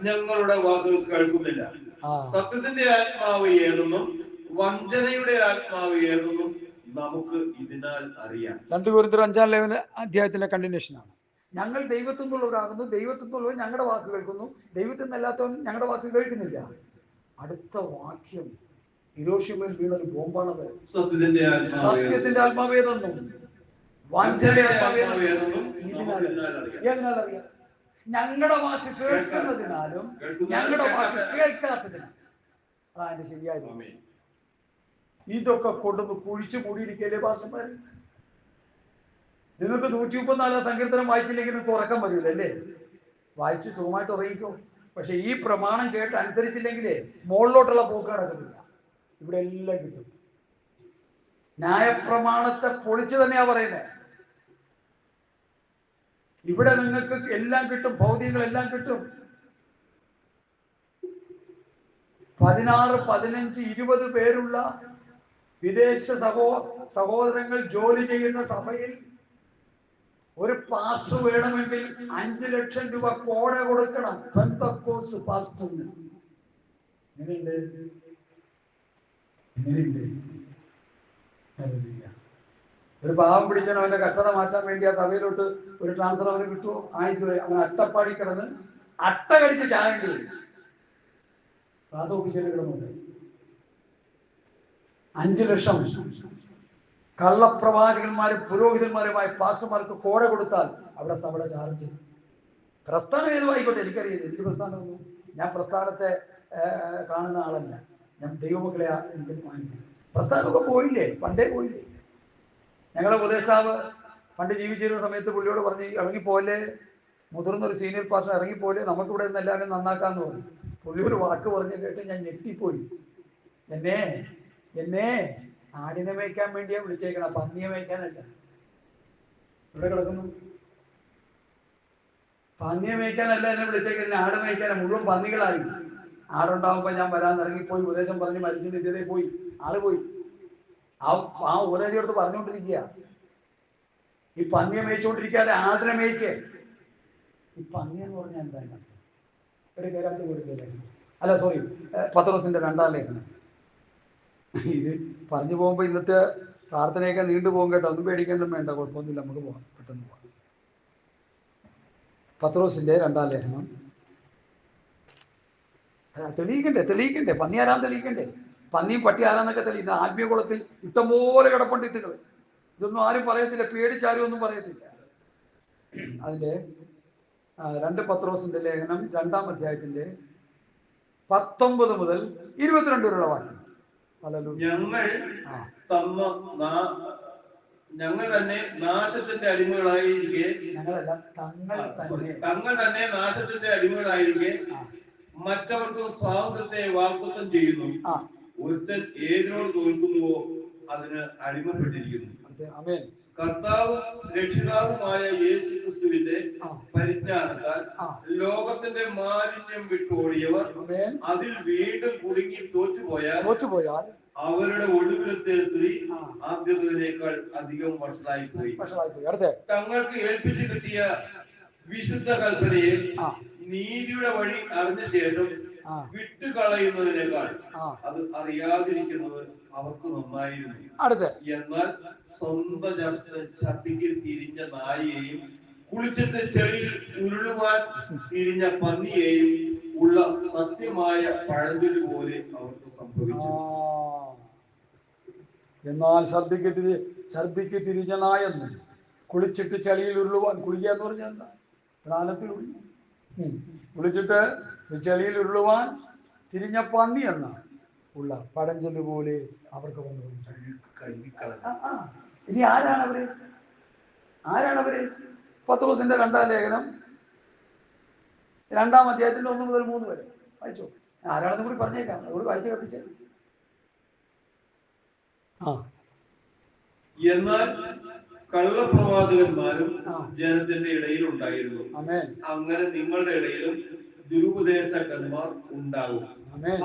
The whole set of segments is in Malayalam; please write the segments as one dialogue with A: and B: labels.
A: ഞങ്ങളുടെ വാക്കുകൾ കേൾക്കുന്നില്ല. സത്യത്തിന്റെ ആത്മാവ് ഏതെന്നും വഞ്ചനയുടെ ആത്മാവ് ഏതെന്നും നമുക്ക് ഇതിനാൽ അറിയാം.
B: 2 കൊരിന്ത്യർ 5-ാം അധ്യായത്തിന്റെ കണ്ടിന്യൂഷനാണ്. ഞങ്ങൾ ദൈവത്തിൽ നിന്നുള്ളവരാകുന്നു, ദൈവത്തിൽ നിന്നുള്ളവർ ഞങ്ങളുടെ വാക്ക് കേൾക്കുന്നു, ദൈവത്തിൽ നിന്നല്ലാത്തവൻ ഞങ്ങളുടെ വാക്ക് കേൾക്കുന്നില്ല. അടുത്ത വാക്യം ഹിരോഷിമയിൽ വീണൊരു ബോംബാണത്. സത്യത്തിന്റെ ആത്മാവ് ഏതെന്നും വഞ്ചനയുടെ ആത്മാവ് ഏതെന്നും ഇതിനാൽ അറിയാം. ഞങ്ങളുടെ വാക്ക് കേൾക്കുന്നതിനാലും ഞങ്ങളുടെ വാക്ക് കേൾക്കാത്തതിനാലും. അതാണ് ശരിയായത്. ഇതൊക്കെ കൊണ്ടുവന്ന് കുഴിച്ചു മൂടിയിരിക്കല്ലേ ഭാഷമാര്? നിങ്ങൾക്ക് 134 സങ്കീർത്തനം വായിച്ചില്ലെങ്കിൽ നിങ്ങൾക്ക് ഉറക്കം വരില്ല അല്ലേ? വായിച്ച് സുഖമായിട്ട് ഉറങ്ങിക്കോ. പക്ഷെ ഈ പ്രമാണം കേട്ട് അനുസരിച്ചില്ലെങ്കിലേ മുകളിലോട്ടുള്ള പോക്ക് നടക്കുന്നില്ല. ഇവിടെ എല്ലാം കിട്ടും. ന്യായപ്രമാണത്തെ പൊളിച്ചു തന്നെയാ പറയുന്നത്. ഇവിടെ നിങ്ങൾക്ക് എല്ലാം കിട്ടും, ഭൗതികങ്ങളെല്ലാം കിട്ടും. 16, 15, 20 പേരുള്ള വിദേശ സഹോദരങ്ങൾ ജോലി ചെയ്യുന്ന സഭയിൽ ഒരു പാസ്റ്റർ വേണമെങ്കിൽ 5 ലക്ഷം രൂപ കോട കൊടുക്കണം. പെന്തക്കോസ്ത് പാസ്റ്ററിന്. ഒരു പാവം പിടിച്ചാൽ അവന്റെ കഷ്ടത മാറ്റാൻ വേണ്ടി ആ സഭയിലോട്ട് ഒരു ട്രാൻസ്ഫർ അവന് കിട്ടുമോ? ആയുസ് വരെ അവൻ അട്ടപ്പാടി കിടന്ന് അട്ട കടിച്ച് ചാകേണ്ടി വരും. ക്ലാസ് ഓഫീസിൽ കിടന്നുണ്ട്. 5 ലക്ഷം കള്ളപ്രവാചകന്മാരും പുരോഹിതന്മാരുമായ പാസ്റ്റർമാർക്ക് കോട കൊടുത്താൽ അവിടെ സഭയുടെ ചാർജ്. പ്രസ്ഥാനം ഏതുമായിക്കോട്ടെ, എനിക്കറിയില്ല. എനിക്ക് പ്രസ്ഥാനമൊന്നും, ഞാൻ പ്രസ്ഥാനത്തെ കാണുന്ന ആളല്ല. ഞാൻ ദൈവമക്കളെ എനിക്ക് മാനിക്കും. പ്രസ്ഥാനമൊക്കെ പോയില്ലേ, പണ്ടേ പോയില്ലേ. ഞങ്ങളുടെ ഉപദേഷ്ടാവ് പണ്ട് ജീവിച്ചിരുന്ന സമയത്ത് പുള്ളിയോട് പറഞ്ഞ് ഇറങ്ങിപ്പോലെ, മുതിർന്നൊരു സീനിയർ പാസ്റ്റർ ഇറങ്ങിപ്പോലെ, നമുക്കിവിടെ നിന്ന് എല്ലാവരും നന്നാക്കാന്ന് പറഞ്ഞു. പുള്ളി ഒരു വാക്ക് പറഞ്ഞ് കേട്ട് ഞാൻ ഞെട്ടിപ്പോയി. എന്നെ ആടിനെ മേയ്ക്കാൻ വേണ്ടിയാ വിളിച്ചേക്കണം, പന്നിയെ മേയ്ക്കാനല്ല. ഇവിടെ കിടക്കുന്നു. പന്നിയെ മേയ്ക്കാനല്ല എന്നെ വിളിച്ചേക്കുന്നത്, ആട് മേയ്ക്കാനാ. മുഴുവൻ പന്നികളായി. ആടുണ്ടാവുമ്പോ ഞാൻ വരാൻ ഇറങ്ങിപ്പോയി, ഉപദേശം പറഞ്ഞ് മരിച്ചു നിത്യതയിൽ പോയി. ആള് പോയി. ആ ഉപദേശിയോട് പറഞ്ഞുകൊണ്ടിരിക്കുക, ഈ പന്നിയെ മേയിച്ചുകൊണ്ടിരിക്കാതെ ആടിനെ മേയ്ക്ക്. ഈ പന്നിയെന്ന് പറഞ്ഞാൽ എന്താണ്? ഒരു കേരളത്തിൽ കൊടുക്കില്ല. അല്ല സോറി, പത്രോസിന്റെ 2-ാം ലേഖനം. ഇത് പറഞ്ഞു പോകുമ്പോൾ ഇന്നത്തെ പ്രാർത്ഥനയൊക്കെ നീണ്ടുപോകും കേട്ടോ. ഒന്നും പേടിക്കേണ്ടും വേണ്ട, കുഴപ്പമൊന്നുമില്ല, നമുക്ക് പോകാം, പെട്ടെന്ന് പോകാം. പത്രോസിന്റെ 2-ാം ലേഖനം. തെളിയിക്കണ്ടേ പന്നി ആരാന്ന് തെളിയിക്കണ്ടേ? പന്നിയും പട്ടി ആരാന്നൊക്കെ തെളിയിക്കുന്ന ആത്മീയകുളത്തിൽ ഇഷ്ടംപോലെ കിടപ്പുണ്ട് ഇത്തുകൾ. ഇതൊന്നും ആരും പറയത്തില്ല, പേടിച്ചാരും ഒന്നും പറയത്തില്ല. അതിന്റെ 2 പത്രോസിന്റെ ലേഖനം 2-ാം അധ്യായത്തിന്റെ 19 മുതൽ 22 വരെയുള്ള വാക്യം.
A: ഞങ്ങൾ തന്നെ നാശത്തിന്റെ അടിമകളായിരിക്കെ മറ്റവർക്ക് സ്വാതന്ത്ര്യത്തെ വാഗ്ദത്തം ചെയ്യുന്നു. ഒരുത്തൻ ഏതിനോട് തോൽക്കുന്നുവോ അതിന് അടിമപ്പെട്ടിരിക്കുന്നു. കർത്താവും രക്ഷിതാവുമായ യേശു ക്രിസ്തുവിന്റെ പരിജ്ഞാനത്താൽ ലോകത്തിന്റെ മാലിന്യം വിട്ടോടിയവർ അതിൽ വീണ്ടും കുടുങ്ങി തോറ്റുപോയാൽ അവരുടെ ഒടുവിലത്തെ സ്ത്രീ ആദ്യത്തേക്കാൾ അധികം വഷളായി പോയി. തങ്ങൾക്ക് ഏൽപ്പിച്ചു കിട്ടിയ വിശുദ്ധ കൽപ്പനയെ നീതിയുടെ വഴി അറിഞ്ഞ ശേഷം വിട്ടുകളയുന്നതിനേക്കാൾ അത് അറിയാതിരിക്കുന്നത് അവർക്ക് നന്നായിരുന്നു. എന്നാൽ സ്വന്തം ഛർദിക്ക് തിരിഞ്ഞ നായയെയും കുളിച്ചിട്ട് ചെളിയിൽ ഉരുളുവാൻ തിരിഞ്ഞ പന്നിയെയും ഉള്ള സത്യമായ പഴഞ്ചൊല്ല് പോലെ അവർക്ക് സംഭവിച്ചു.
B: എന്നാൽ ഛർദിക്ക് തിരിഞ്ഞ നായെന്ന് കുളിച്ചിട്ട് ചെളിയിൽ ഉരുളുവാൻ, കുളിക്കുക എന്ന് പറഞ്ഞാൽ എന്താ? സ്നാനത്തിൽ കുളിച്ചിട്ട് ചെളിയിൽ ഉരുളുവാൻ തിരിഞ്ഞ പന്നി എന്ന ഉള്ള പഴഞ്ചൊല്ല് പോലെ അവർക്ക് വന്നു. ഇനി ആരാണവര്? പത്രോസിന്റെ 2-ാം ലേഖനം 2-ാം അധ്യായത്തിന്റെ 1 മുതൽ 3 വരെ വായിച്ചോ. ആരാണെന്ന് കൂടി പറഞ്ഞേക്കാം, അതുകൂടി വായിച്ചു കേൾപ്പിച്ചേ.
A: എന്നാൽ കള്ളപ്രവാചകന്മാരും ജനത്തിന്റെ ഇടയിൽ ഉണ്ടായിരുന്നു. അങ്ങനെ നിങ്ങളുടെ ഇടയിലും ദുരുപദേശകന്മാർ ഉണ്ടാകും.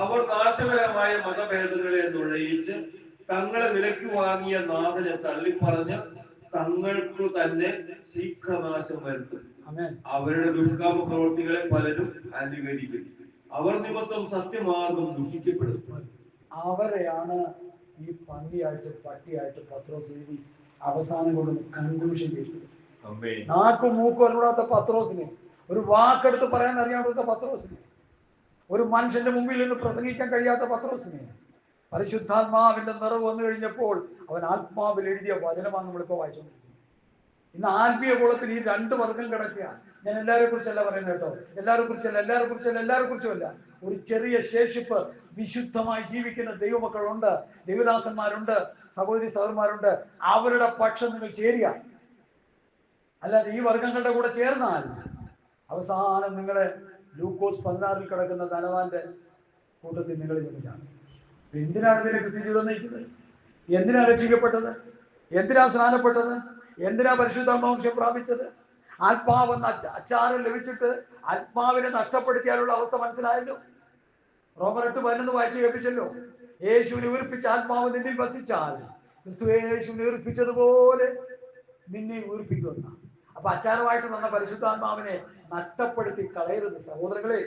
A: അവർ നാശകരമായ മതഭേദങ്ങളെ നുഴയിച്ച് തങ്ങളെ വിലയ്ക്ക് വാങ്ങിയ നാഥനെ തള്ളിപ്പറഞ്ഞ് തങ്ങൾക്ക് തന്നെ ശീഘ്രനാശം വരുത്തും. അവരുടെ ദുഷ്കാമ പ്രവൃത്തികളെ പലരും അനുകരിക്കും. അവർ നിമിത്തം സത്യമാർഗം ദുഷിക്കപ്പെടും.
B: അവരെയാണ് ഈ പന്നിയായിട്ട് പട്ടിയായിട്ട് പത്രോസ് എഴുതി അവസാനം കൊണ്ട് കൺക്ലൂഷൻ ചെയ്തത്. നാക്കും മൂക്കും അറിയാത്ത പത്രോസിനെ, ഒരു വാക്കെടുത്ത് പറയാൻ അറിയാത്ത പത്രോസിനെ, ഒരു മനുഷ്യന്റെ മുമ്പിൽ നിന്ന് പ്രസംഗിക്കാൻ കഴിയാത്ത പത്രോസിനെ പരിശുദ്ധാത്മാവിന്റെ നിറവ് വന്നു കഴിഞ്ഞപ്പോൾ അവൻ ആത്മാവിൽ എഴുതിയ വചനമാണ് നമ്മളിപ്പോൾ വായിച്ചുകൊണ്ടിരിക്കുന്നത്. ഇന്ന് ആത്മീയ കുളത്തിൽ ഈ രണ്ട് വർഗം കിടക്കുക. ഞാൻ എല്ലാവരെ കുറിച്ചല്ല പറയുന്നത് കേട്ടോ, എല്ലാവരെ കുറിച്ചല്ല. ഒരു ചെറിയ ശേഷിപ്പ് വിശുദ്ധമായി ജീവിക്കുന്ന ദൈവമക്കളുണ്ട്, ദൈവദാസന്മാരുണ്ട്, സഹോദരി സഹോദരന്മാരുണ്ട്. അവരുടെ പക്ഷം നിങ്ങൾ ചേരുക. അല്ലാതെ ഈ വർഗങ്ങളുടെ കൂടെ ചേർന്നാൽ അവസാനം നിങ്ങളെ ലൂക്കോസ് 16 കിടക്കുന്ന ധനവാന്റെ കൂട്ടത്തിൽ നിങ്ങൾ ജനിച്ചാണ്. എന്തിനാണ് ഇതിനെ ക്രിസ്ത്യൻ ജീവിതം നയിക്കുന്നത്? എന്തിനാ രക്ഷിക്കപ്പെട്ടത്? എന്തിനാ സ്നാനപ്പെട്ടത്? എന്തിനാ പരിശുദ്ധാത്മാംശം പ്രാപിച്ചത്? ആത്മാവെന്ന അച്ചാരം ലഭിച്ചിട്ട് ആത്മാവിനെ നഷ്ടപ്പെടുത്തിയാലുള്ള അവസ്ഥ മനസ്സിലായല്ലോ. റോമർ 8:11 വായിച്ചു കേൾപ്പിച്ചല്ലോ. യേശുവിനെ ഉയർപ്പിച്ച ആത്മാവ് നിന്നിൽ വസിച്ചാൽ ക്രിസ്തു യേശുവിനെ ഉയർപ്പിച്ചതുപോലെ നിന്നെ ഉയർപ്പിക്കുന്ന. അപ്പൊ അച്ചാരമായിട്ട് തന്ന പരിശുദ്ധാത്മാവിനെ നഷ്ടപ്പെടുത്തി കളയരുത് സഹോദരങ്ങളെ.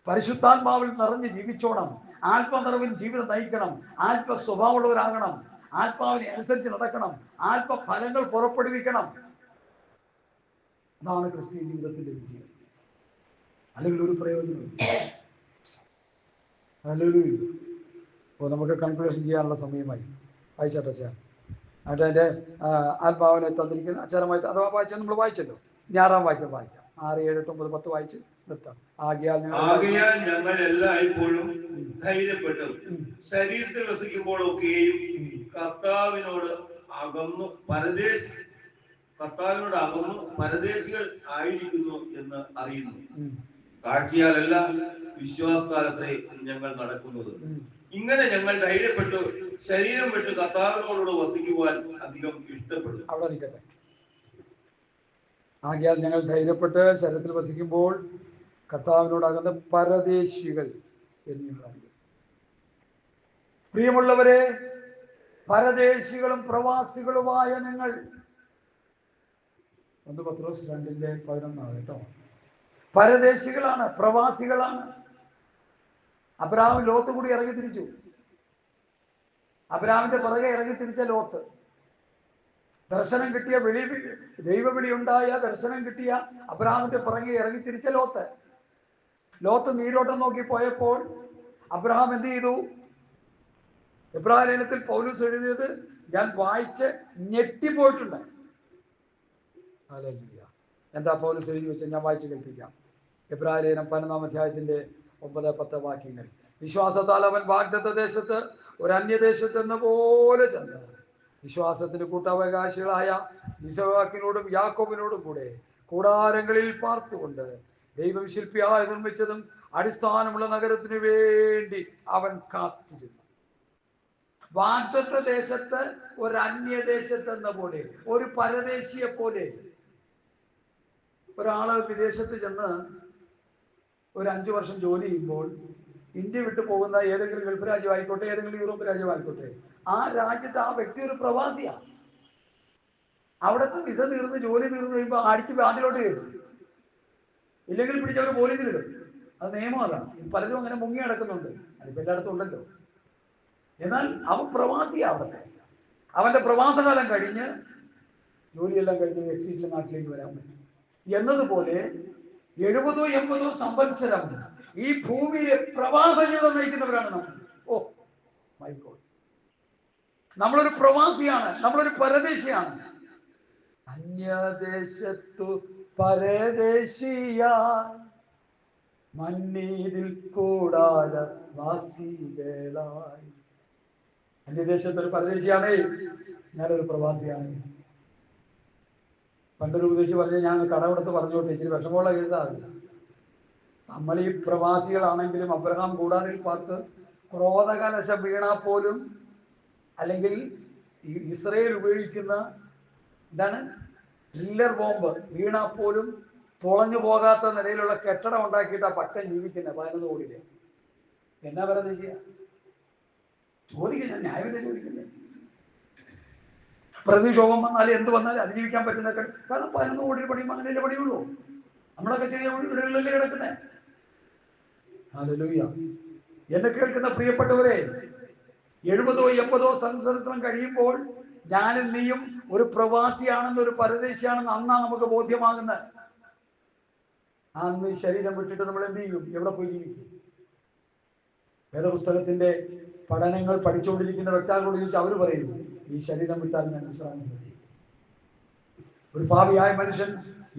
B: പരിശുദ്ധാത്മാവിൽ നിറഞ്ഞ് ജീവിച്ചോണം. ആത്മനിറവിൽ ജീവിതം നയിക്കണം. ആത്മ സ്വഭാവമുള്ളവരാകണം. ആത്മാവിനെ അനുസരിച്ച് നടക്കണം. ആത്മഫലങ്ങൾ പുറപ്പെടുവിക്കണം. അതാണ് ക്രിസ്ത്യൻ ജീവിതത്തിന്റെ വിജയം. അല്ലെങ്കിൽ ഒരു പ്രയോജനവും. അപ്പോൾ നമുക്ക് കൺക്ലൂഷൻ ചെയ്യാനുള്ള സമയമായി. വായിച്ചാട്ടെ ചെയ്യാം. എന്നിട്ട് അതിൻ്റെ ആത്മാവിനെ തന്നിരിക്കുന്ന അച്ചാരമായി അഥവാ വായിച്ചാൽ നമ്മൾ വായിച്ചല്ലോ. 6-ാം വാക്യം വായിക്കാം. 6, 7, 8, 9, 10 വായിച്ച് നിർത്താം. ആകയാൽ
A: ഞങ്ങൾ എല്ലായ്പ്പോഴും ധൈര്യപ്പെട്ടു ശരീരത്തിൽ വസിക്കുമ്പോഴൊക്കെയും കർത്താവിനോട് അകന്നു പരദേശികൾ ആയിരിക്കുന്നു എന്ന് അറിയുന്നു. കാഴ്ചയാലല്ല വിശ്വാസകാലത്തെ ഞങ്ങൾ നടക്കുന്നത്. ഇങ്ങനെ ഞങ്ങൾ ധൈര്യപ്പെട്ടു ശരീരം വിട്ട് കർത്താവിനോട് വസിക്കുവാൻ അധികം ഇഷ്ടപ്പെടും.
B: അവിടെ നിൽക്കട്ടെ. ആകയാൽ ഞങ്ങൾ ധൈര്യപ്പെട്ട് ശരീരത്തിൽ വസിക്കുമ്പോൾ കർത്താവിനോടകുന്ന പരദേശികൾ എന്നിവരാണ്. പ്രിയമുള്ളവരെ, പരദേശികളും പ്രവാസികളുമായ നിങ്ങൾ 1 പത്രോസ് 2:11 കേട്ടോ. പരദേശികളാണ്, പ്രവാസികളാണ്. അബ്രഹാം ലോത്ത് കൂടി ഇറങ്ങി തിരിച്ചു. അബ്രഹാമിന്റെ പുറകെ ഇറങ്ങി തിരിച്ച ലോത്ത്. ദർശനം കിട്ടിയ ദൈവവിളി ഉണ്ടായ ദർശനം കിട്ടിയ അബ്രഹാമിന്റെ പുറകെ ഇറങ്ങി തിരിച്ച ലോത്ത് നീരോട്ടം നോക്കി പോയപ്പോൾ അബ്രഹാം എന്ത് ചെയ്തു? എബ്രായ ലേഖനത്തിൽ പൗലോസ് എഴുതിയത് ഞാൻ വായിച്ച് ഞെട്ടിപ്പോയിട്ടുണ്ട്. എന്താ പൗലോസ് എഴുതി വെച്ചാൽ ഞാൻ വായിച്ച് കേൾപ്പിക്കാം. എബ്രായ ലേഖനം 12-ാം അധ്യായത്തിന്റെ 9-10 വാക്യങ്ങൾ. വിശ്വാസത്താൽ അവൻ വാഗ്ദത്ത ദേശത്ത് ഒരു അന്യദേശത്ത് എന്ന പോലെ ചെന്ന് വിശ്വാസത്തിന് കൂട്ടവകാശികളായ ഇസഹാക്കിനോടും യാക്കോബിനോടും കൂടെ കൂടാരങ്ങളിൽ പാർത്തുകൊണ്ട് ദൈവം ശില്പിയായി നിർമ്മിച്ചതും അടിസ്ഥാനമുള്ള നഗരത്തിനു വേണ്ടി അവൻ കാത്തിരുന്നു. വാഗ്ദത്ത ദേശത്ത് ഒരു അന്യദേശത്ത് എന്ന പോലെ, ഒരു പരദേശിയെ പോലെ. ഒരാള് വിദേശത്ത് ചെന്ന് ഒരു 5 വർഷം ജോലി ചെയ്യുമ്പോൾ ഇന്ത്യ വിട്ടു പോകുന്ന ഏതെങ്കിലും ഗൾഫ് രാജ്യമായിക്കോട്ടെ, ഏതെങ്കിലും യൂറോപ്പ് രാജ്യമായിക്കോട്ടെ, ആ രാജ്യത്ത് ആ വ്യക്തി ഒരു പ്രവാസിയാണ്. അവിടുത്തെ വിസ തീർന്ന് ജോലി തീർന്ന് കഴിയുമ്പോൾ അടിച്ച് ബാങ്കിലോട്ട് കയറ്റും. ഇല്ലെങ്കിൽ പിടിച്ചവർ പോലീസിലിടും. അത് നിയമം അതാണ്. പലരും അങ്ങനെ മുങ്ങി നടക്കുന്നുണ്ട്. അതിപ്പോൾ എല്ലായിടത്തും ഉണ്ടല്ലോ. എന്നാൽ അവൻ പ്രവാസിയാണ് അവിടുത്തെ. അവന്റെ പ്രവാസകാലം കഴിഞ്ഞ് ജോലിയെല്ലാം കഴിഞ്ഞ് എക്സിറ്റിൽ നാട്ടിലേക്ക് വരാൻ പറ്റും എന്നതുപോലെ 70-80 സംവത്സരം ഈ ഭൂമിയിലെ പ്രവാസ ജീവിതം നയിക്കുന്നവരാണ് നമ്മൾ. ഓ മൈ ഗോഡ്, നമ്മളൊരു പ്രവാസിയാണ്, നമ്മളൊരു പരദേശിയാണ്. അന്യദേശത്തു പരദേശിയായി മന്നീതിൽ കൂടാത വാസികളായി. അന്യദേശത്തൊരു പരദേശിയാണേ, ഞാനൊരു പ്രവാസിയാണ്. പണ്ടൊരു ഉപദേശി പറഞ്ഞ് ഞാൻ കടമെടുത്ത് പറഞ്ഞോട്ടെ, ഇച്ചിരി വിഷമമുള്ള കേസാണ്. നമ്മൾ ഈ പ്രവാസികളാണെങ്കിലും അബ്രഹാം കൂടാനിൽ പാർത്ത് ക്രോധകലശം വീണാ പോലും, അല്ലെങ്കിൽ ഇസ്രയേൽ ഉപയോഗിക്കുന്ന എന്താണ് ഡ്രില്ലർ ബോംബ് വീണാ പോലും തുളഞ്ഞു പോകാത്ത നിലയിലുള്ള കെട്ടിടം ഉണ്ടാക്കിയിട്ടാ പട്ടം ജീവിക്കുന്നത് 11 കോടിയില്. എന്നാ പരദേശിയ ചോദിക്കുന്നത്? ന്യായമല്ലേ ചോദിക്കുന്നത്? പ്രതിക്ഷോഭം വന്നാലും എന്ത് വന്നാലും അതിജീവിക്കാൻ പറ്റുന്നൊക്കെ. കാരണം 11 കോടി പണിയും അങ്ങനെയല്ലേ പണിയുള്ളൂ. നമ്മളൊക്കെ ചെറിയ വീടുകളിലല്ലേ കിടക്കുന്നേ. ഹല്ലേലൂയ. എന്നെ കേൾക്കുന്ന പ്രിയപ്പെട്ടവരെ, 70 80 സംവത്സരം കഴിയുമ്പോൾ ഞാനും നീയും ഒരു പ്രവാസിയാണെന്ന്, ഒരു പരദേശിയാണെന്ന് അന്നാ നമുക്ക് ബോധ്യമാകുന്നത്. അന്ന് ശരീരം വിട്ടിട്ട് നമ്മൾ എന്ത് ചെയ്യും? എവിടെ പോയി ജീവിക്കും? വേദപുസ്തകത്തിന്റെ പഠനങ്ങൾ പഠിച്ചുകൊണ്ടിരിക്കുന്ന വ്യക്തികളോട് ചോദിച്ചാൽ അവർ പറയും, ഈ ശരീരം വിട്ടാൽ ഞാൻ വിശ്രാമം ചെയ്യും. ഒരു പാപിയായ മനുഷ്യൻ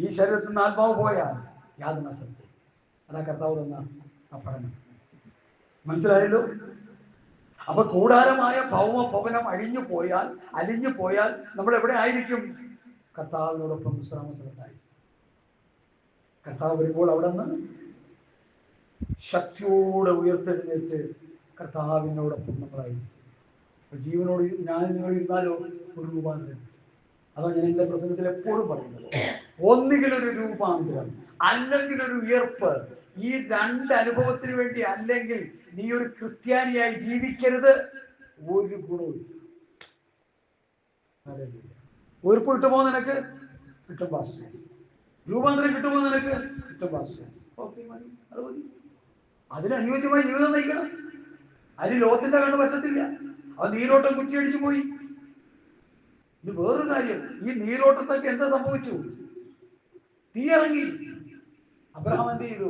B: ഈ ശരീരത്തിൽ നിന്ന് ആത്മാവ് പോയാൽ യാതൊരു സത്യം. അതാ കർത്താവ് തന്ന ആ പഠനം. മനസ്സിലായല്ലോ? അപ്പൊ കൂടാരമായ ഭൗമഭവനം അലിഞ്ഞു പോയാൽ നമ്മൾ എവിടെ ആയിരിക്കും? കർത്താവിനോടൊപ്പം വിശ്രാമ സ്ഥലത്തായിരിക്കും. കർത്താവ് വരുമ്പോൾ അവിടെ നിന്ന് ശക്തിയോടെ ഉയർത്തെഴുന്നേറ്റ് കർത്താവിനോടൊപ്പം നമ്മളായിരിക്കും. ജീവനോട് ഞാൻ നിങ്ങൾ ഇരുന്നാലോ ഒരു രൂപാന്തരം. അതോ ഞാൻ എൻ്റെ പ്രസംഗത്തിൽ എപ്പോഴും പറയുന്നത്, ഒന്നുകിലൊരു രൂപാന്തരം അല്ലെങ്കിൽ ഒരു ഉയർപ്പ്. ഈ രണ്ട് അനുഭവത്തിന് വേണ്ടി അല്ലെങ്കിൽ നീ ഒരു ക്രിസ്ത്യാനിയായി ജീവിക്കരുത്. ഒരു ഗുണവും. ഉയർപ്പ് കിട്ടുമോ നിനക്ക്? കിട്ടും പാസ്റ്റർ. രൂപാന്തരം കിട്ടുമോ നിനക്ക്? കിട്ടും പാസ്റ്റർ. ഓക്കെ, മതി, അത് മതി. അതിനനുയോജ്യമായി ജീവിതം നയിക്കണം. അതിന് ലോകത്തിന്റെ കണ്ണ് പറ്റത്തില്ല. അത് നീരോട്ടം കുറ്റിയടിച്ചു പോയി. ഇത് വേറൊരു കാര്യം. ഈ നീരോട്ടത്തൊക്കെ എന്താ സംഭവിച്ചു? തീയിറങ്ങി. അബ്രഹാം എന്ത് ചെയ്തു?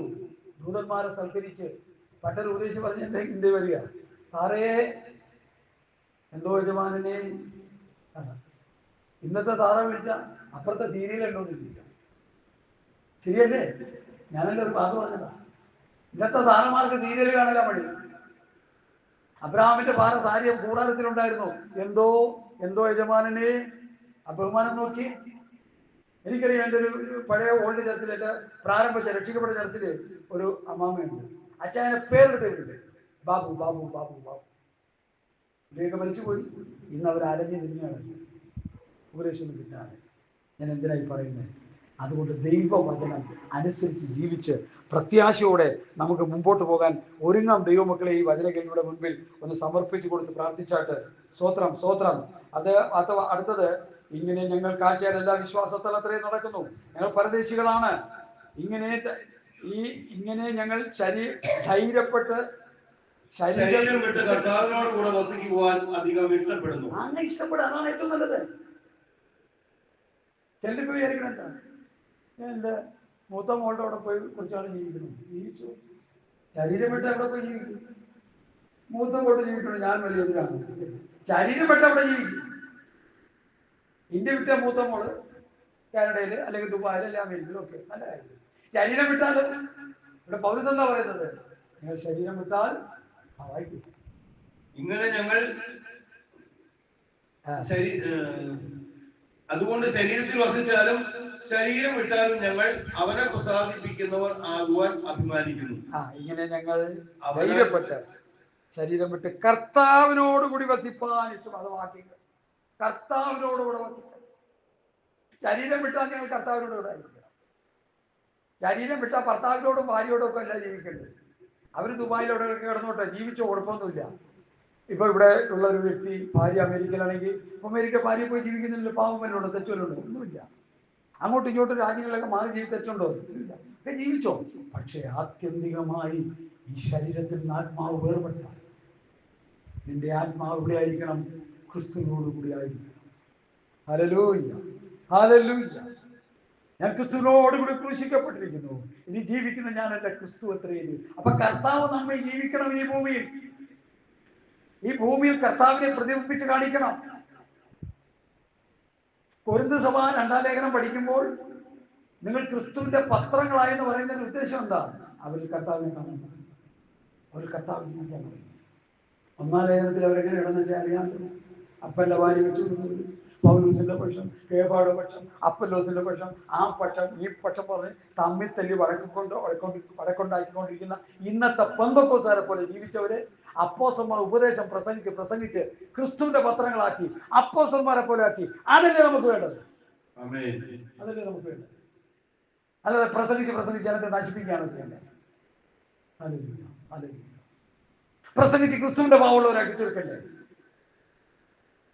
B: ദൂതന്മാരെ സൽക്കരിച്ച് പട്ടൊരു ഉപദേശിച്ച് പറഞ്ഞ എന്തേ വരിക? സാറേ, എന്തോ യജമാനെ. ഇന്നത്തെ സാറെ വിളിച്ച അപ്പുറത്തെ സീരിയൽ കണ്ടോണ്ടിരിക്കുക. ശരിയല്ലേ? ഞാനെന്റെ ഒരു ക്ലാസ് പറഞ്ഞതാ. ഇന്നത്തെ സാറന്മാർക്ക് സീരിയൽ കാണാൻ മതി. അബ്രഹാമിന്റെ പാറ സാരിയം കൂടാരത്തിലുണ്ടായിരുന്നു. എന്തോ യജമാനെ. ആ ബഹുമാനം നോക്കി. എനിക്കറിയാം, എൻ്റെ ഒരു പഴയ ഓൾഡ് ചർച്ചിൽ, എൻ്റെ രക്ഷിക്കപ്പെട്ട ചർച്ചില് ഒരു അമ്മാമ്മയുണ്ട്. അച്ഛനെ പേരെടുത്തിട്ടുണ്ട്, ബാബു ബാബു ബാബു ബാബു. ഇവയൊക്കെ മരിച്ചുപോയി. ഇന്ന് അവർ അലഞ്ഞു തിരിഞ്ഞാണ് ഉപദേശം കിട്ടാണ്. ഞാൻ എന്തിനായി പറയുന്നത്? അതുകൊണ്ട് ദൈവവചനം അനുസരിച്ച് ജീവിച്ച് പ്രത്യാശയോടെ നമുക്ക് മുമ്പോട്ട് പോകാൻ ഒരുങ്ങാം. ദൈവമക്കളെ ഈ വചനങ്ങളുടെ മുൻപിൽ ഒന്ന് സമർപ്പിച്ചു കൊടുത്ത് പ്രാർത്ഥിച്ചാട്ട് സ്തോത്രം സ്തോത്രം. അടുത്തത്, ഇങ്ങനെ ഞങ്ങൾ കാഴ്ചയാൽ എല്ലാ വിശ്വാസത്തലത്രയും നടക്കുന്നു. ഞങ്ങൾ പരദേശികളാണ്. ഇങ്ങനെ ഞങ്ങൾ ധൈര്യപ്പെട്ട്
A: ശരീരം വിട്ട് കർത്താവിനോട് കൂടെ വസിക്കുവാൻ അധികം ഇഷ്ടപ്പെടുന്നു.
B: അങ്ങനെ ഇഷ്ടപ്പെടുക, അതാണ് ഏറ്റവും നല്ലത്. ചെല്ലിപ്പോ വിചാരിക്കണം, എന്താ ഞാൻ എൻ്റെ മൂത്ത മോളുടെ അവിടെ പോയി കുറച്ചാണ് ജീവിക്കുന്നു. ജീവിച്ചു. ശരീരം വിട്ട് അവിടെ പോയി ജീവിക്കും. മൂത്ത മോട്ട് ജീവിക്കണം. ഞാൻ വലിയ എതിരാണ്. ശരീരം വിട്ട് അവിടെ ജീവിക്കും. ഇന്ത്യ വിട്ട മൂത്ത മോള് കാനഡയിൽ അല്ലെങ്കിൽ ദുബായിൽ അല്ലെങ്കിൽ അമേരിക്കയിലും ഒക്കെ നല്ല കാര്യം. ശരീരം വിട്ടാലോ? ഇവിടെ പൗരസ് എന്താ പറയുന്നത്? നിങ്ങൾ ശരീരം വിട്ടാൽ വായിക്കും.
A: ഇങ്ങനെ ഞങ്ങൾ അതുകൊണ്ട് ശരീരത്തിൽ വസിച്ചാലും ശരീരം വിട്ടാലും ഞങ്ങൾ അവനെ പ്രസാദിപ്പിക്കുന്നവർ ആകുവാൻ അഭിമാനിക്കുന്നു.
B: ഇങ്ങനെ ഞങ്ങൾ ധൈര്യപ്പെട്ട് ശരീരം വിട്ട് കർത്താവിനോടുകൂടി വസിപ്പാൻ ഇഷ്ടം. അത് വാക്കിങ്ങൾ കർത്താവിനോടുകൂടെ വസിക്കണം. ശരീരം വിട്ടാൽ ഞങ്ങൾ കർത്താവിനോടുകൂടെ ആയിരിക്കണം. ശരീരം വിട്ടാൽ ഭർത്താവിനോടും ഭാര്യയോടും ഒക്കെ അല്ല ജീവിക്കേണ്ടത്. അവർ ദുബായിലോടെ കിടന്നോട്ടെ, ജീവിച്ചോ, കുഴപ്പമൊന്നുമില്ല. ഇപ്പൊ ഇവിടെ ഉള്ള ഒരു വ്യക്തി, ഭാര്യ അമേരിക്കയിലാണെങ്കിൽ അമേരിക്ക ഭാര്യ പോയി ജീവിക്കുന്നില്ല. പാവമല്ലുണ്ടോ? തെറ്റുമല്ലുണ്ടോ? ഒന്നുമില്ല. അങ്ങോട്ടും ഇങ്ങോട്ടും രാജ്യങ്ങളിലൊക്കെ മാറി തെറ്റുണ്ടോ? ഇല്ല. ഒക്കെ ജീവിച്ചോ. പക്ഷെ ആത്യന്തികമായി ഈ ശരീരത്തിൽ നിന്ന് ആത്മാവ് വേർപെട്ടാൽ നിന്റെ ആത്മാവ് ഇവിടെ ആയിരിക്കണം, ക്രിസ്തുവിനോട് കൂടി ആയിരിക്കണം. Hallelujah, hallelujah. ഞാൻ ക്രിസ്തുവിനോട് കൂടി ക്രൂശിക്കപ്പെട്ടിരിക്കുന്നു. ഇനി ജീവിക്കുന്ന ഞാനല്ല, ക്രിസ്തു അത്രയും. അപ്പൊ കർത്താവ് നമ്മെ ജീവിക്കണം. ഈ ഭൂമിയിൽ കർത്താവിനെ പ്രതിബിംബിച്ച് കാണിക്കണം. കൊരിന്ത് സഭ 2-ാം ലേഖനം പഠിക്കുമ്പോൾ നിങ്ങൾ ക്രിസ്തുവിന്റെ പത്രങ്ങളായെന്ന് പറയുന്നതിന്റെ ഉദ്ദേശം എന്താ? അവരിൽ കർത്താവിനെ കാണുന്നു, അവർ കർത്താവ് ജീവിക്കാൻ പറയും. 1-ാം ലേഖനത്തിൽ അവരെങ്ങനെ ഇടന്ന് വെച്ചാൽ അറിയാൻ, അപ്പന്റെ ഭാര്യ വെച്ചു, പൗലോസിന്റെ പക്ഷം, കേബായുടെ പക്ഷം, അപ്പല്ലോസിന്റെ പക്ഷം, ആ പക്ഷം ഈ പക്ഷം പറഞ്ഞ് തമ്മിൽ തല്ലി വഴക്കുണ്ടാക്കിക്കൊണ്ടിരിക്കുന്ന ഇന്നത്തെ പെന്തക്കോസ്തുകാരെ പോലെ ജീവിച്ചവരെ അപ്പോസ്തലന്മാർ ഉപദേശം പ്രസംഗിച്ച് ക്രിസ്തുവിന്റെ പത്രങ്ങളാക്കി അപ്പോസ്തലന്മാരെ പോലെ ആക്കി. അതല്ലേ നമുക്ക് വേണ്ടത്? അതല്ലേ നമുക്ക് വേണ്ടത്? അല്ലാതെ പ്രസംഗിച്ച് ജനത്തെ നശിപ്പിക്കാനൊക്കെ അല്ലേ. പ്രസംഗിച്ച് ക്രിസ്തുവിന്റെ ഭാവമുള്ളവരാക്കി തീർക്കണ്ടേ?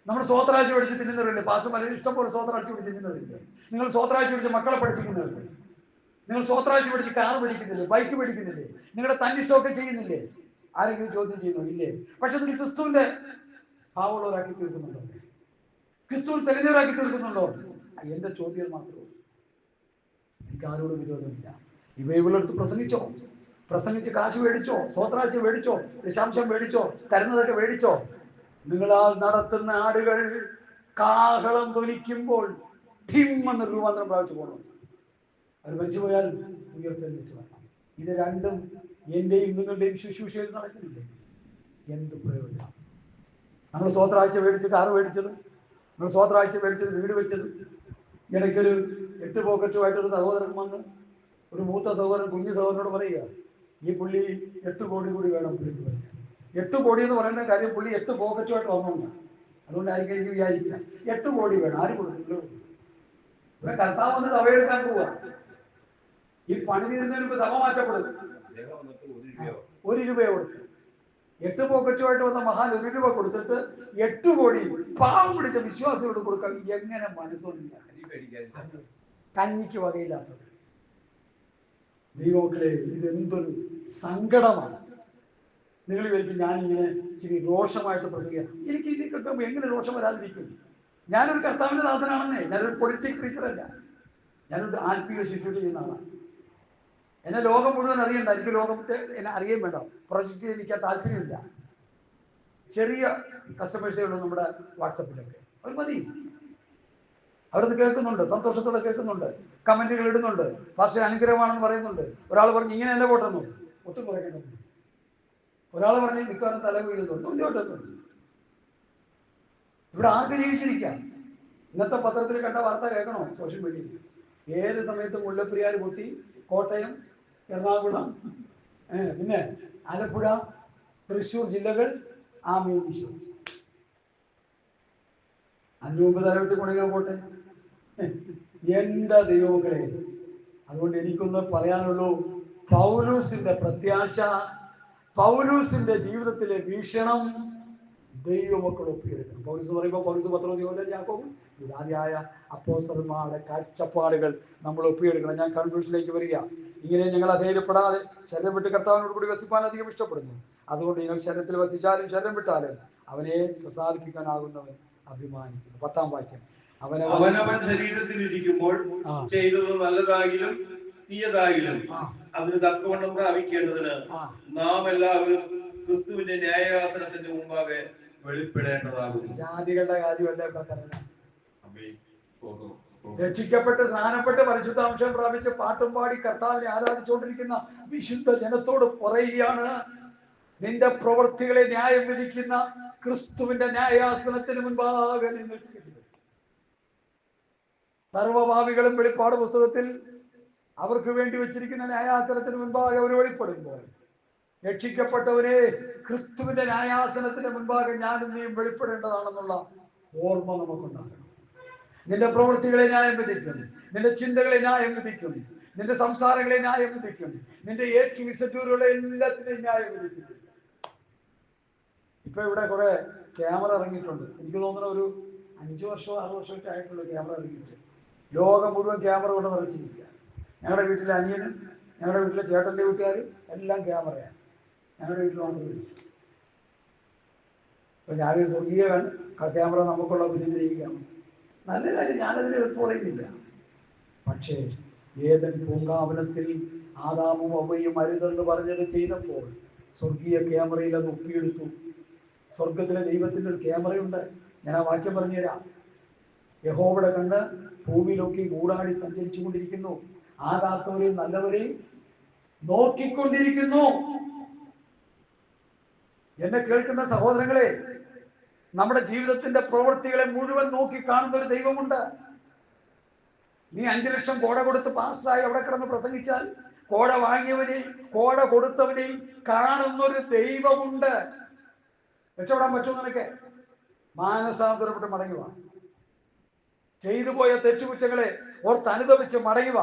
B: നമ്മൾ സ്വോത്രാഴ്ച പഠിച്ച് തിന്നുന്നവരില്ലേ? പാസ്റ്റർ പലരും ഇഷ്ടംപോലെ സ്വോത്രാഴ്ച പഠിച്ച് തിന്നുന്നവരില്ലേ? നിങ്ങൾ സ്വോത്രാഴ്ച പഠിച്ച് മക്കളെ പഠിപ്പിക്കുന്നവരില്ലേ? നിങ്ങൾ സ്വോത്രാഴ്ച പഠിച്ച് കാർ പഠിക്കുന്നില്ലേ? ബൈക്ക് പഠിക്കുന്നില്ലേ? നിങ്ങളുടെ തന്നിഷ്ടമൊക്കെ ചെയ്യുന്നില്ലേ? ആരെങ്കിലും ചോദ്യം ചെയ്യുന്നു? ഇല്ലേ? പക്ഷെ നിങ്ങൾ ക്രിസ്തുവിന്റെ ഭാവമുള്ളവരാക്കി തീർക്കുന്നുണ്ടോ? ക്രിസ്തുവിൽ തെളിഞ്ഞവരാക്കി തീർക്കുന്നുണ്ടോ? എന്റെ ചോദ്യം മാത്രമേ ഉള്ളൂ. എനിക്ക് ആരോടും വിരോധമില്ല. ഈ ബൈബിളെടുത്ത് പ്രസംഗിച്ചോ, പ്രസംഗിച്ച് കാശ് മേടിച്ചോ, സ്വോത്രാഴ്ച മേടിച്ചോ, ദശാംശം മേടിച്ചോ, തരുന്നതൊക്കെ മേടിച്ചോ. നിങ്ങളാൽ നടത്തുന്ന ആടുകൾ കാഹളം ധ്വനിക്കുമ്പോൾ ഠിമ്മെന്ന് രൂപാന്തരം പ്രാപിച്ചു പോകണം. അത് മരിച്ചുപോയാൽ ഉയർത്തെഴുന്നേറ്റ് വരണം. ഇത് രണ്ടും എന്റെയും നിങ്ങളുടെയും ശുശ്രൂഷയിൽ നടക്കുന്നില്ലേ? എന്ത് പ്രയോജനം? നമ്മൾ സ്വോത്രാഴ്ച മേടിച്ച് കാറ് മേടിച്ചത്, നമ്മൾ സ്വോത്രാഴ്ച മേടിച്ചത് വീട് വെച്ചത്. ഇടയ്ക്കൊരു 8 പോക്കറ്റുമായിട്ടൊരു സഹോദരൻ വന്ന് ഒരു മൂത്ത സഹോദരൻ കുഞ്ഞു സഹോദരനോട് പറയുക, ഈ പുള്ളി 8 കോടി കൂടി വേണം പുള്ളിക്ക് പറയാൻ. 8 കോടി എന്ന് പറയുന്ന കാര്യം പുള്ളി 8 പോക്കറ്റുമായിട്ട് വന്നോണ്ടാണ്. അതുകൊണ്ടായിരിക്കും എനിക്ക് വിചാരിക്കുക 8 കോടി വേണം. ആര് കൊടുക്കും? ഇവിടെ കർത്താവ് വന്ന് സഭയെടുക്കാൻ പോവുക. ഈ പണി തീരുന്നതിന് മുമ്പ് സഭ മാറ്റപ്പെടും. 1 രൂപയെ കൊടുക്കും. 8 പോക്കറ്റുമായിട്ട് വന്ന മഹാൻ 1 രൂപ കൊടുത്തിട്ട് 8 കോടി പാവം പിടിച്ച വിശ്വാസികളോട് കൊടുക്കാൻ എങ്ങനെ മനസ്സൊന്നില്ല? കഞ്ഞിക്ക് വകയില്ലാത്തത്. ദൈവമക്കളെ, ഇതെന്തൊരു സങ്കടമാണ്. നിങ്ങൾ വിചാരിക്കും ഞാനിങ്ങനെ ഇച്ചിരി രോഷമായിട്ട് പ്രസംഗിക്കാം. എനിക്ക് ഇത് കേൾക്കുമ്പോൾ എങ്ങനെ രോഷം വരാതിരിക്കും? ഞാനൊരു കർത്താവിന്റെ ദാസനാണെന്നേ. ഞാനൊരു പൊളിറ്റിക് ടീച്ചറല്ല. ഞാനൊരു ആത്മീയ ശുശ്രൂഷ ചെയ്യുന്ന ആളാണ്. എന്നെ ലോകം മുഴുവൻ അറിയണ്ട. എനിക്ക് ലോകത്തെ എന്നെ അറിയാൻ വേണ്ട. പ്രൊജക്റ്റ് എനിക്ക് താല്പര്യമില്ല. ചെറിയ കസ്റ്റമേഴ്സേ ഉള്ളൂ നമ്മുടെ വാട്സപ്പിലൊക്കെ. അവർ മതി. അവിടുന്ന് കേൾക്കുന്നുണ്ട്, സന്തോഷത്തോടെ കേൾക്കുന്നുണ്ട്, കമന്റുകൾ ഇടുന്നുണ്ട്, പാസ്റ്റർ അനുഗ്രഹമാണെന്ന് പറയുന്നുണ്ട്. ഒരാൾ പറഞ്ഞു ഇങ്ങനെ എന്നെ പോട്ടെന്നു, ഒട്ടും കുറയ്ക്കേണ്ടത്. ഒരാൾ പറഞ്ഞ് മിക്കവാറും തല വീഴുന്നുണ്ട്. ഇവിടെ ആർക്ക് ജീവിച്ചിരിക്കാം? ഇന്നത്തെ പത്രത്തിൽ കണ്ട വാർത്ത കേൾക്കണോ? സോഷ്യൽ മീഡിയയിൽ ഏത് സമയത്തും മുല്ലപ്പെരിയാർ പൊട്ടി, കോട്ടയം, എറണാകുളം, പിന്നെ ആലപ്പുഴ, തൃശ്ശൂർ ജില്ലകൾ ആമയും വിശ്വസിച്ചു. അതിന് മുമ്പ് തലവിട്ട് കൊണ്ടുപോയി പോട്ടെ. എന്റെ ദൈവമക്കളെ, അതുകൊണ്ട് എനിക്കൊന്ന് പറയാനുള്ളൂ. പൗലൂസിന്റെ പ്രത്യാശ, പൗലൂസിന്റെ ജീവിതത്തിലെ വീക്ഷണം ദൈവമക്കൾ ഒപ്പിയെടുക്കണം. പൗലൂസ് പറയുമ്പോൾ പൗലൂസ്, പത്രോസ്, യോഹന്നാൻ, യാക്കോബ് ആദ്യമായ അപ്പോസ്തലന്മാരുടെ കാഴ്ചപ്പാടുകൾ നമ്മൾ ഒപ്പിയെടുക്കണം. ഞാൻ കൺക്ലൂഷനിലേക്ക് വരിക. ഇങ്ങനെ ഞങ്ങൾ അധൈര്യപ്പെടാതെ ശരീരം വിട്ട് കർത്താവിനോട് കൂടി വസിപ്പാൻ അധികം ഇഷ്ടപ്പെടുന്നു. അതുകൊണ്ട് നിങ്ങൾ ശരീരത്തിൽ വസിച്ചാലും ശരീരം വിട്ടാലും അവനെ പ്രസാദിപ്പിക്കാനാകുന്നവൻ അഭിമാനിക്കുന്നു. 10-ാം വാക്യം.
A: അവനവൻ ശരീരത്തിൽ ഇരിക്കുമ്പോൾ ചെയ്തത് നല്ലതാകിലും തീയതാകിലും അതിന് തക്കവണ്ണം പ്രാപിക്കേണ്ടതിന് നാം എല്ലാവരും ക്രിസ്തുവിന്റെ ന്യായാസനത്തിന്റെ മുമ്പാകെ വെളിപ്പെടേണ്ടതാകുന്നു.
B: ജാതികളുടെ കാര്യമല്ല. രക്ഷിക്കപ്പെട്ട് സ്നാനപ്പെട്ട് പരിശുദ്ധാംശം പ്രാപിച്ച് പാട്ടും പാടി കർത്താവിനെ ആരാധിച്ചുകൊണ്ടിരിക്കുന്ന വിശുദ്ധ ജനത്തോട് പറയുകയാണ്, നിന്റെ പ്രവൃത്തികളെ ന്യായം വിധിക്കുന്ന ക്രിസ്തുവിന്റെ ന്യായാസനത്തിന് മുൻപാകെ നിൽക്കുന്നു. സർവഭാവികളും വെളിപ്പാട് പുസ്തകത്തിൽ അവർക്ക് വേണ്ടി വെച്ചിരിക്കുന്ന ന്യായാസനത്തിന് മുൻപാകെ അവർ വെളിപ്പെടുമ്പോൾ, രക്ഷിക്കപ്പെട്ടവരെ ക്രിസ്തുവിന്റെ ന്യായാസനത്തിന് മുൻപാകെ ഞാനും നീയും വെളിപ്പെടേണ്ടതാണെന്നുള്ള ഓർമ്മ നമുക്കുണ്ടാകണം. നിന്റെ പ്രവൃത്തികളെ ന്യായം വിധിക്കും, നിന്റെ ചിന്തകളെ ന്യായം വിധിക്കും, നിന്റെ സംസാരങ്ങളെ ന്യായം വിധിക്കും, നിന്റെ വിസറ്റൂറുകളെ എല്ലാത്തിനെയും ന്യായം വിധിക്കും. ഇപ്പൊ ഇവിടെ കുറെ ക്യാമറ ഇറങ്ങിയിട്ടുണ്ട്. എനിക്ക് തോന്നുന്ന ഒരു 5 വർഷമോ 6 വർഷമൊക്കെ ആയിട്ടുള്ള ക്യാമറ ഇറങ്ങിയിട്ട് ലോകം മുഴുവൻ ക്യാമറ കൊണ്ട് നിറച്ചിരിക്കുക. ഞങ്ങളുടെ വീട്ടിലെ അനിയനും ഞങ്ങളുടെ വീട്ടിലെ ചേട്ടൻ്റെ വീട്ടുകാരും എല്ലാം ക്യാമറയാണ്. ഞങ്ങളുടെ വീട്ടിൽ മാത്രമേ. അപ്പൊ ഞാനൊരു സ്വർഗീയ ക്യാമറ നമുക്കുള്ള പിന്നിലിരിക്കുകയാണ്. നല്ല കാര്യം, ഞാനതിന് എതിർപ്പ് പറയുന്നില്ല. പക്ഷേ ഏതൻ പൂങ്കാവനത്തിൽ ആദാമും അവയും അരുതെന്ന് പറഞ്ഞത് ചെയ്തപ്പോൾ സ്വർഗീയ ക്യാമറയിൽ അത് ഒപ്പിയെടുത്തു. സ്വർഗത്തിലെ ദൈവത്തിൻ്റെ ഒരു ക്യാമറയുണ്ട്. ഞാൻ ആ വാക്യം പറഞ്ഞുതരാം. യഹോവയുടെ കണ്ണ് ഭൂമിയിലൊക്കെ കൂടാടി സഞ്ചരിച്ചു കൊണ്ടിരിക്കുന്നു, ആകാത്തവരെയും നല്ലവരെയും നോക്കിക്കൊണ്ടിരിക്കുന്നു. എന്നെ കേൾക്കുന്ന സഹോദരങ്ങളെ, നമ്മുടെ ജീവിതത്തിന്റെ പ്രവൃത്തികളെ മുഴുവൻ നോക്കി കാണുന്ന ഒരു ദൈവമുണ്ട്. നീ 5 ലക്ഷം കോട കൊടുത്ത് പാസ്സായി അവിടെ കിടന്ന് പ്രസംഗിച്ചാൽ കോട വാങ്ങിയവനെയും കോട കൊടുത്തവനെയും കാണുന്നൊരു ദൈവമുണ്ട്. രക്ഷപ്പെടാൻ പറ്റുമോ നിനക്ക്? മാനസാന്തരപ്പെട്ട് മടങ്ങുക. ചെയ്തു പോയ തെറ്റുകുറ്റങ്ങളെ ഓർത്ത് അനുഭവിച്ച് മടങ്ങുക.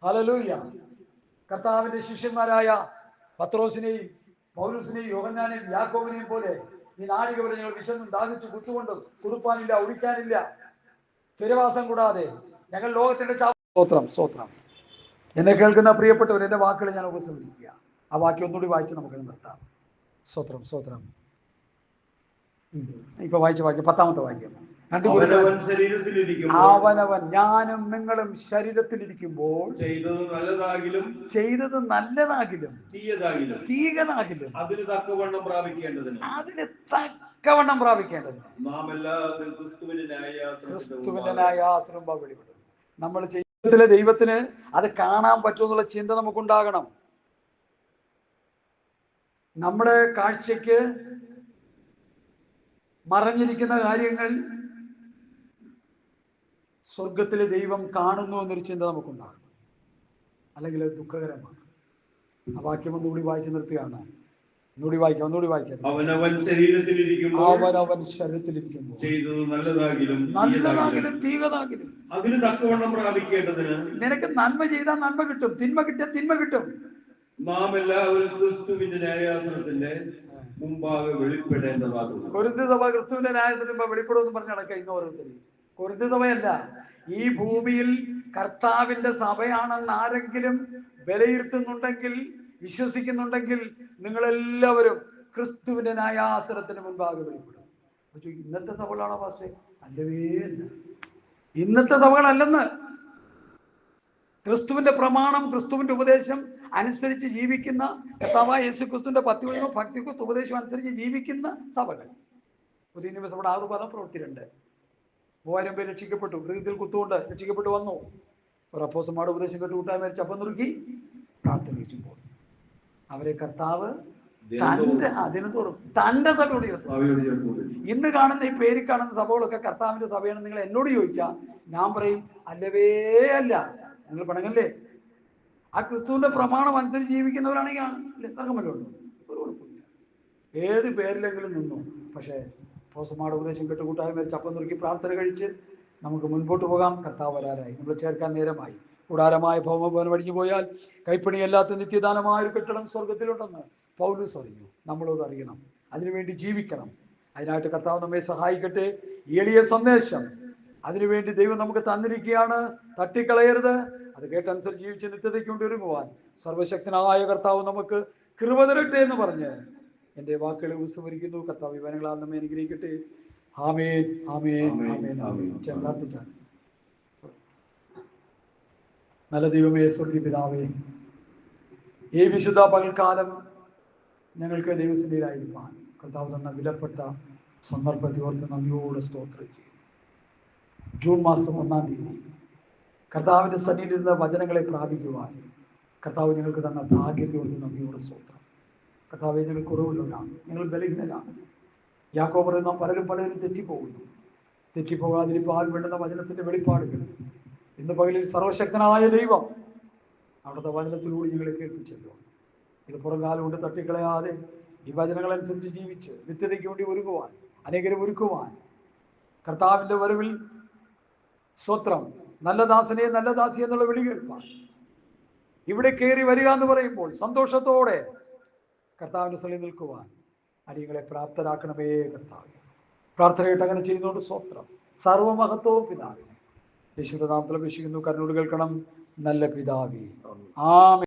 B: ഹല്ലേലൂയ. കർത്താവിന്റെ ശിഷ്യന്മാരായ പത്രോസിനെയും പൗലോസിനെയും യോഹന്നാനെയും യാക്കോബിനെയും പോലെ ഈ നാഴിക വരെ ഞങ്ങൾ വിശന്നും ദാഹിച്ചു കുത്തുകൊണ്ടും തുടുപ്പാനില്ല ഒഴിക്കാനില്ല സ്ഥിരവാസം കൂടാതെ ഞങ്ങൾ ലോകത്തിന്റെ സ്തോത്രം സ്തോത്രം. എന്നെ കേൾക്കുന്ന പ്രിയപ്പെട്ടവർ, എൻ്റെ വാക്കുകൾ ഞാൻ ഉപസംഹരിക്കുക. ആ വാക്യം ഒന്നുകൂടി വായിച്ച് നമുക്ക് നിർത്താം. സ്തോത്രം സ്തോത്രം. ഇപ്പൊ വായിച്ച വാക്യം 10ാമത്തെ വാക്യം. അവനവൻ ഞാനും നിങ്ങളും ശരീരത്തിലിരിക്കുമ്പോൾ ചെയ്തത് നല്ലതാകിലും തീയതാകിലും അതിന് തക്കവണ്ണം പ്രാപിക്കേണ്ടതിന് ക്രിസ്തുവിന്റെ ന്യായാസനം വെളിപ്പെടും. നമ്മൾ ജീവിതത്തിലെ ദൈവത്തിന് അത് കാണാൻ പറ്റുമെന്നുള്ള ചിന്ത നമുക്കുണ്ടാകണം. നമ്മുടെ കാഴ്ചയ്ക്ക് മറഞ്ഞിരിക്കുന്ന കാര്യങ്ങൾ സ്വർഗത്തിലെ ദൈവം കാണുന്നു എന്നൊരു ചിന്ത നമുക്കുണ്ടാകണം. അല്ലെങ്കിൽ അത് ദുഃഖകരമാണ്. ആ വാക്യം ഒന്നുകൂടി വായിച്ചു നിർത്തുകയാണ്. ഒന്നുകൂടി വായിക്കാം. അവനവൻ ശരീരത്തിലിരിക്കുമ്പോൾ ചെയ്തത് നല്ലതാകിലും തീയതാകിലും അതിന് തക്കവണ്ണം പ്രാപിക്കേണ്ടതിന് നിനക്ക് നന്മ ചെയ്താൽ നന്മ കിട്ടും, തിന്മ കിട്ടിയാൽ തിന്മ കിട്ടും. നാം എല്ലാവരും ക്രിസ്തുവിന്റെ ന്യായാസനത്തിന്റെ മുമ്പാകെ വെളിപ്പെടേണ്ടതാകുന്നു. കൊരിന്ഥ സഭ ക്രിസ്തുവിന്റെ ന്യായാസനത്തിന് മുമ്പ് വെളിപ്പെടുമെന്ന് പറഞ്ഞ് നടക്കുക ഇന്ന് ഓരോരുത്തരും. കൊരിന്ഥ സഭയല്ല, ഈ ഭൂമിയിൽ കർത്താവിന്റെ സഭയാണെന്ന് ആരെങ്കിലും വിലയിരുത്തുന്നുണ്ടെങ്കിൽ, വിശ്വസിക്കുന്നുണ്ടെങ്കിൽ, നിങ്ങളെല്ലാവരും ക്രിസ്തുവിന്റെ ന്യായാസനത്തിന് മുൻപാകെ വെളിപ്പെടും. ഇന്നത്തെ സഭകളാണോ പാസ്റ്റേ? അല്ലവേ അല്ല. ഇന്നത്തെ സഭകളല്ലെന്ന്. ക്രിസ്തുവിന്റെ പ്രമാണം, ക്രിസ്തുവിന്റെ ഉപദേശം അനുസരിച്ച് ജീവിക്കുന്ന, കർത്താവായ യേശു ക്രിസ്തുവിന്റെ പത്തിവചനവും ഭക്തിക്കും ഉപദേശം അനുസരിച്ച് ജീവിക്കുന്ന സഭകൾ. പുതിയ നിയമസഭയുടെ 6 പദം പ്രവൃത്തി 2. 3000 പേര് രക്ഷിക്കപ്പെട്ടു, ഹൃദയത്തിൽ കുത്തുകൊണ്ട് രക്ഷിക്കപ്പെട്ടു വന്നു. ഒരു അപ്പോസ്തലന്മാരുടെ ഉപദേശം കേട്ട് കൂട്ടായ്മ മരിച്ച് അപ്പം നുറുക്കി പ്രാർത്ഥിക്കുമ്പോൾ അവരെ കർത്താവ് തന്റെ സഭയോട് ചേർത്തു. ഇന്ന് കാണുന്ന ഈ പേരിൽ കാണുന്ന സഭകളൊക്കെ കർത്താവിന്റെ സഭയാണ് നിങ്ങൾ എന്നോട് ചോദിച്ചാൽ ഞാൻ പറയും അല്ലവേ അല്ല. നിങ്ങൾ പണങ്ങല്ലേ? ആ ക്രിസ്തുവിന്റെ പ്രമാണം അനുസരിച്ച് ജീവിക്കുന്നവരാണെങ്കിൽ തർക്കമല്ലോ, ഒരു കുഴപ്പമില്ല. ഏത് പേരിലെങ്കിലും നിന്നു. പക്ഷേ അപ്പോസ്തലന്മാരുടെ ഉപദേശം കേട്ട് കൂട്ടായ്മ മരിച്ച് അപ്പം നുറുക്കി പ്രാർത്ഥന കഴിച്ച് നമുക്ക് മുൻപോട്ട് പോകാം. കർത്താവ് വരാറായി, നമ്മൾ ചേർക്കാൻ നേരമായി. കൂടാരമായ ഭൗമഭവനം അടിഞ്ഞു പോയാൽ കൈപ്പണിയല്ലാത്ത നിത്യദാനമായ ഒരു കെട്ടിടം സ്വർഗത്തിലുണ്ടെന്ന് പൗലോസ് അറിഞ്ഞു. നമ്മളത് അറിയണം, അതിനുവേണ്ടി ജീവിക്കണം. അതിനായിട്ട് കർത്താവ് നമ്മെ സഹായിക്കട്ടെ. ഈ എളിയ സന്ദേശം അതിനുവേണ്ടി ദൈവം നമുക്ക് തന്നിരിക്കുകയാണ്. തട്ടിക്കളയരുത്. അത് കേട്ടനുസരിച്ച് ജീവിച്ച് നിത്യതയ്ക്ക് കൊണ്ട് ഒരുങ്ങുവാൻ സർവശക്തനായ കർത്താവ് നമുക്ക് കൃപ തരട്ടെ എന്ന് പറഞ്ഞ് എൻ്റെ വാക്കുകളെ ഉപസംഹരിക്കുന്നു. കർത്താവ് വിവരങ്ങളാൽ നമ്മെ അനുഗ്രഹിക്കട്ടെ. ആമേൻ ആമേൻ ആമേൻ ആമേൻ. പ്രാർത്ഥിച്ചാണ്. നല്ല ദൈവമേ, സ്വർഗ്ഗീയ പിതാവേ, ഈ വിശുദ്ധ പകൽക്കാലം ഞങ്ങൾക്ക് ദൈവസന്നിധിയിലായിരിക്കാൻ കർത്താവ് തന്ന വിലപ്പെട്ട സന്ദർഭത്തെ ഓർത്ത് നന്ദിയോടെ സ്തോത്രം ചെയ്യും. ജൂൺ മാസം 1-ാം തീയതി കർത്താവിൻ്റെ സന്നിധിയിൽ നിന്ന് വചനങ്ങളെ പ്രാപിക്കുവാൻ കർത്താവ് ഞങ്ങൾക്ക് തന്ന ഭാഗ്യത്തെ ഓർത്ത് നന്ദിയോടെ സ്തോത്രം. കർത്താവെ, ഞങ്ങൾ കുറവുള്ളവരാണ്, ഞങ്ങൾ ബലഹീനരാണ്. യാക്കോബ് പറയുന്ന പലരും തെറ്റിപ്പോകാതിരിപ്പാൻ വേണ്ടുന്ന വചനത്തിന്റെ വെളിപ്പാടുകൾ ഇന്ന് പകലിൽ സർവശക്തനായ ദൈവം അവിടുത്തെ വചനത്തിലൂടെ ഞങ്ങളെ കേൾപ്പിച്ചല്ലോ. ഇത് പുറംകാലം കൊണ്ട് തട്ടിക്കളയാതെ ഈ വചനങ്ങളനുസരിച്ച് ജീവിച്ച് നിത്യതയ്ക്ക് വേണ്ടി ഒരുക്കുവാൻ, അനേകരെ ഒരുക്കുവാൻ, കർത്താവിൻ്റെ വരവിൽ സ്വത്രം നല്ല ദാസനെ നല്ല ദാസി എന്നുള്ള വിളി കേൾപ്പാൻ, ഇവിടെ കയറി വരിക എന്ന് പറയുമ്പോൾ സന്തോഷത്തോടെ കർത്താവിൻ്റെ സ്ഥലം നിൽക്കുവാൻ അടിയങ്ങളെ പ്രാപ്തരാക്കണമേ കർത്താവ്. പ്രാർത്ഥനയായിട്ട് അങ്ങനെ ചെയ്യുന്നതുകൊണ്ട് സ്വത്രം. സർവമഹത്വവും പിതാവേ യേശുവിന്റെ നാമത്തിൽ അപേക്ഷിക്കുന്നു. കരുണയോട് കേൾക്കണം നല്ല പിതാവേ. ആമേൻ.